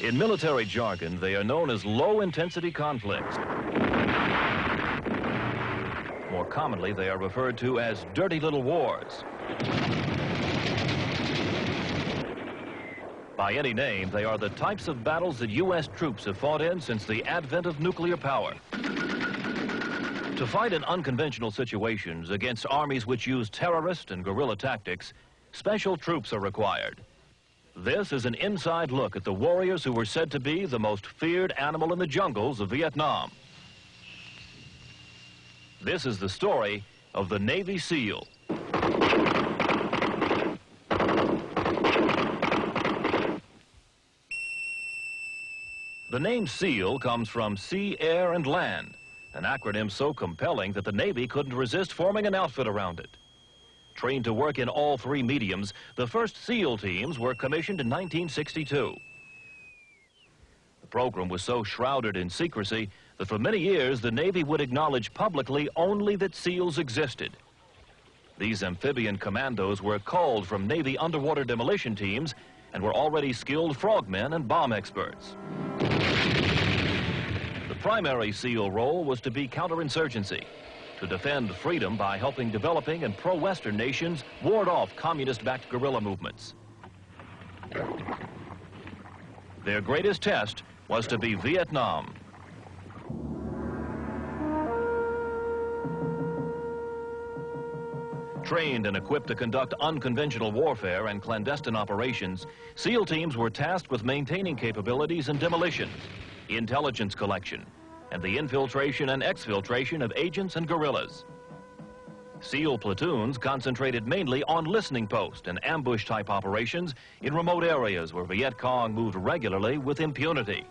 In military jargon, they are known as low-intensity conflicts. More commonly, they are referred to as dirty little wars. By any name, they are the types of battles that U.S. troops have fought in since the advent of nuclear power. To fight in unconventional situations against armies which use terrorist and guerrilla tactics, special troops are required. This is an inside look at the warriors who were said to be the most feared animal in the jungles of Vietnam. This is the story of the Navy SEAL. The name SEAL comes from sea, air, and land, an acronym so compelling that the Navy couldn't resist forming an outfit around it. Trained to work in all three mediums, the first SEAL teams were commissioned in 1962. The program was so shrouded in secrecy that for many years the Navy would acknowledge publicly only that SEALs existed. These amphibian commandos were culled from Navy underwater demolition teams and were already skilled frogmen and bomb experts. The primary SEAL role was to be counterinsurgency, to defend freedom by helping developing and pro-Western nations ward off communist-backed guerrilla movements. Their greatest test was to be Vietnam. Trained and equipped to conduct unconventional warfare and clandestine operations, SEAL teams were tasked with maintaining capabilities in demolitions, intelligence collection, and the infiltration and exfiltration of agents and guerrillas. SEAL platoons concentrated mainly on listening post and ambush-type operations in remote areas where Viet Cong moved regularly with impunity.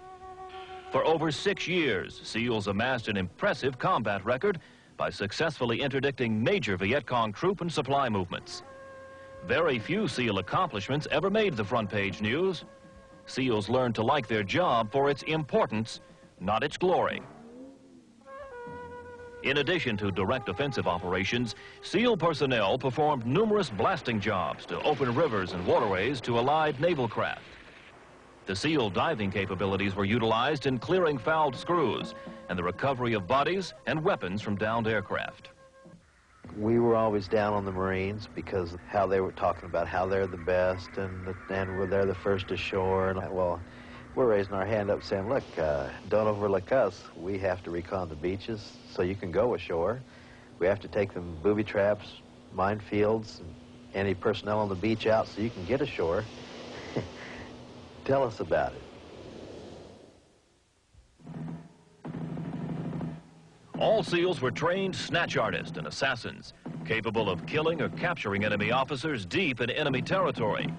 For over 6 years, SEALs amassed an impressive combat record by successfully interdicting major Viet Cong troop and supply movements. Very few SEAL accomplishments ever made the front page news. SEALs learned to like their job for its importance, not its glory. In addition to direct offensive operations, SEAL personnel performed numerous blasting jobs to open rivers and waterways to allied naval craft. The SEAL diving capabilities were utilized in clearing fouled screws and the recovery of bodies and weapons from downed aircraft. We were always down on the Marines because of how they were talking about how they're the best and they're the first ashore. And well, we're raising our hand up saying, look, don't overlook us. We have to recon the beaches so you can go ashore. We have to take them booby traps, minefields, and any personnel on the beach out so you can get ashore. Tell us about it. All SEALs were trained snatch artists and assassins, capable of killing or capturing enemy officers deep in enemy territory.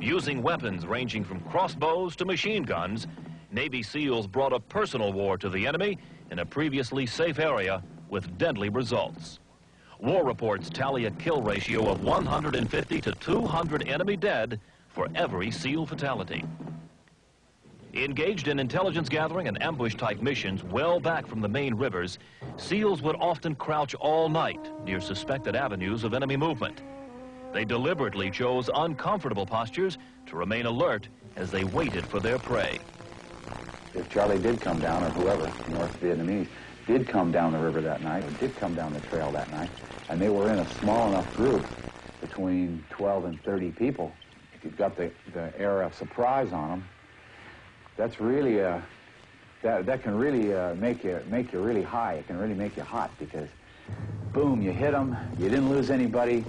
Using weapons ranging from crossbows to machine guns, Navy SEALs brought a personal war to the enemy in a previously safe area with deadly results. War reports tally a kill ratio of 150 to 200 enemy dead for every SEAL fatality. Engaged in intelligence gathering and ambush-type missions well back from the main rivers, SEALs would often crouch all night near suspected avenues of enemy movement. They deliberately chose uncomfortable postures to remain alert as they waited for their prey. If Charlie did come down, or whoever, North Vietnamese, did come down the river that night, or did come down the trail that night, and they were in a small enough group, between 12 and 30 people, if you've got the air of surprise on them, that's really that can really make you really high. It can really make you hot because, boom, you hit them. You didn't lose anybody.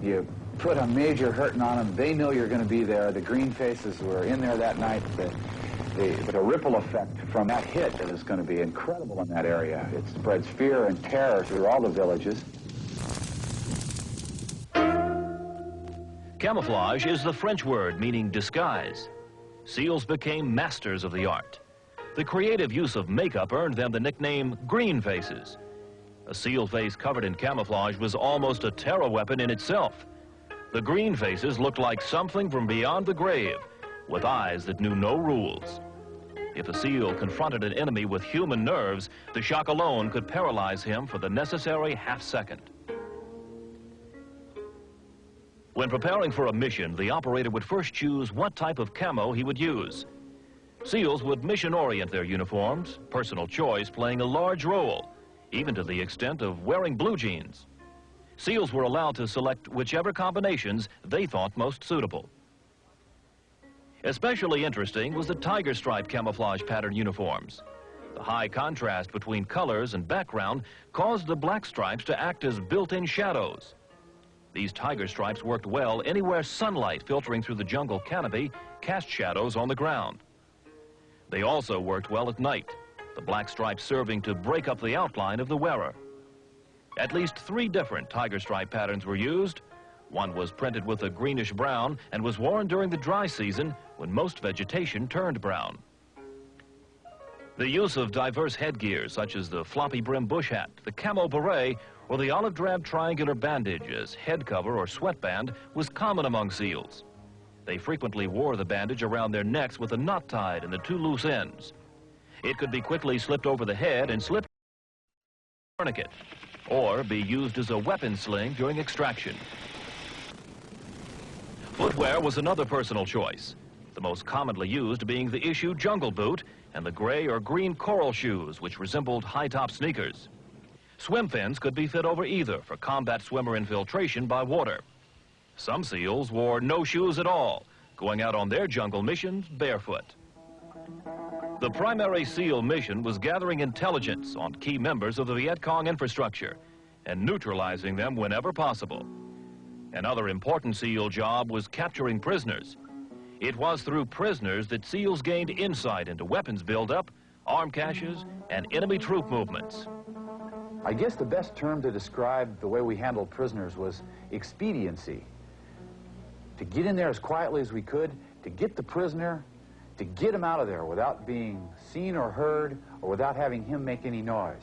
You put a major hurting on them. They know you're going to be there. The green faces were in there that night. The ripple effect from that hit is going to be incredible in that area. It spreads fear and terror through all the villages. Camouflage is the French word meaning disguise. SEALs became masters of the art. The creative use of makeup earned them the nickname green faces. A SEAL face covered in camouflage was almost a terror weapon in itself. The green faces looked like something from beyond the grave, with eyes that knew no rules. If a SEAL confronted an enemy with human nerves, the shock alone could paralyze him for the necessary half-second. When preparing for a mission, the operator would first choose what type of camo he would use. SEALs would mission-orient their uniforms, personal choice playing a large role, even to the extent of wearing blue jeans. SEALs were allowed to select whichever combinations they thought most suitable. Especially interesting was the tiger stripe camouflage pattern uniforms. The high contrast between colors and background caused the black stripes to act as built-in shadows. These tiger stripes worked well anywhere sunlight filtering through the jungle canopy cast shadows on the ground. They also worked well at night, the black stripes serving to break up the outline of the wearer. At least 3 different tiger stripe patterns were used. One was printed with a greenish brown and was worn during the dry season when most vegetation turned brown. The use of diverse headgear such as the floppy brim bush hat, the camo beret, or the olive drab triangular bandage as head cover or sweatband was common among SEALs. They frequently wore the bandage around their necks with a knot tied in the 2 loose ends. It could be quickly slipped over the head and slipped in a tourniquet, or be used as a weapon sling during extraction. Footwear was another personal choice, the most commonly used being the issue jungle boot and the gray or green coral shoes, which resembled high-top sneakers. Swim fins could be fit over either for combat swimmer infiltration by water. Some SEALs wore no shoes at all, going out on their jungle missions barefoot. The primary SEAL mission was gathering intelligence on key members of the Viet Cong infrastructure and neutralizing them whenever possible. Another important SEAL job was capturing prisoners. It was through prisoners that SEALs gained insight into weapons buildup, arm caches, and enemy troop movements. I guess the best term to describe the way we handled prisoners was expediency. To get in there as quietly as we could, to get the prisoner, to get him out of there without being seen or heard, or without having him make any noise.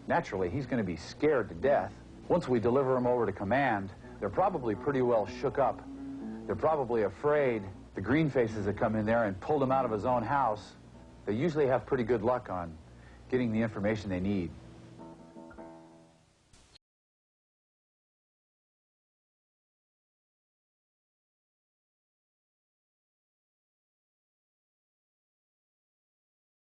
Naturally, he's going to be scared to death. Once we deliver him over to command, they're probably pretty well shook up. They're probably afraid the green faces that come in there and pulled him out of his own house. They usually have pretty good luck on getting the information they need.